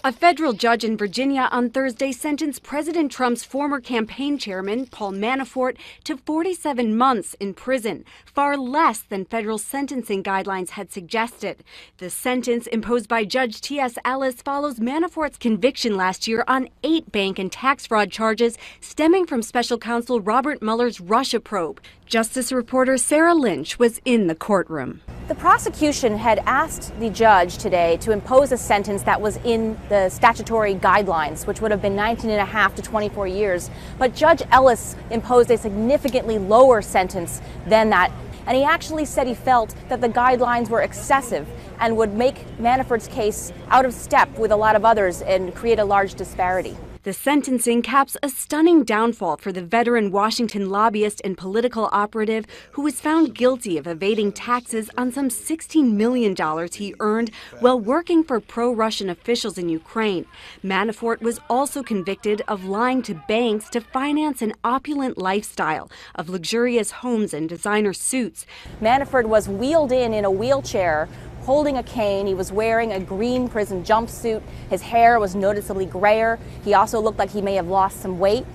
A federal judge in Virginia on Thursday sentenced President Trump's former campaign chairman, Paul Manafort, to 47 months in prison, far less than federal sentencing guidelines had suggested. The sentence imposed by Judge T.S. Ellis follows Manafort's conviction last year on 8 bank and tax fraud charges stemming from Special Counsel Robert Mueller's Russia probe. Justice reporter Sarah Lynch was in the courtroom. The prosecution had asked the judge today to impose a sentence that was in the statutory guidelines, which would have been 19.5 to 24 years. But Judge Ellis imposed a significantly lower sentence than that. And he actually said he felt that the guidelines were excessive and would make Manafort's case out of step with a lot of others and create a large disparity. The sentencing caps a stunning downfall for the veteran Washington lobbyist and political operative who was found guilty of evading taxes on some $16 million he earned while working for pro-Russian officials in Ukraine. Manafort was also convicted of lying to banks to finance an opulent lifestyle of luxurious homes and designer suits. Manafort was wheeled in a wheelchair, holding a cane. He was wearing a green prison jumpsuit. His hair was noticeably grayer. He also looked like he may have lost some weight.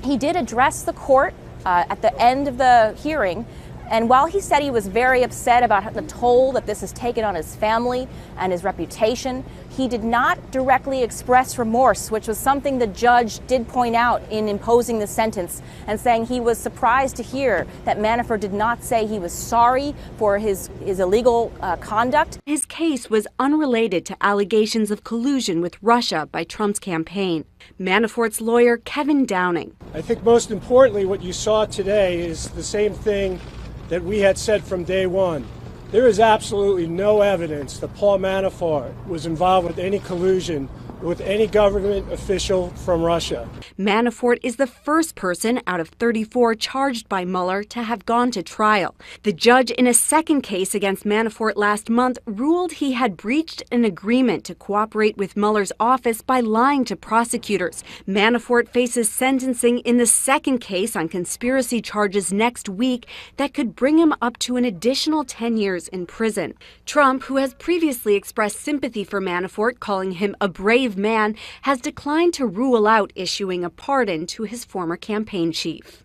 He did address the court at the end of the hearing, and while he said he was very upset about the toll that this has taken on his family and his reputation, he did not directly express remorse, which was something the judge did point out in imposing the sentence, and saying he was surprised to hear that Manafort did not say he was sorry for his illegal conduct. His case was unrelated to allegations of collusion with Russia by Trump's campaign. Manafort's lawyer, Kevin Downing. I think most importantly, what you saw today is the same thing that we had said from day one. There is absolutely no evidence that Paul Manafort was involved with any collusion with any government official from Russia. Manafort is the first person out of 34 charged by Mueller to have gone to trial. The judge in a second case against Manafort last month ruled he had breached an agreement to cooperate with Mueller's office by lying to prosecutors. Manafort faces sentencing in the second case on conspiracy charges next week that could bring him up to an additional 10 years in prison. Trump, who has previously expressed sympathy for Manafort, calling him a brave man, has declined to rule out issuing a pardon to his former campaign chief.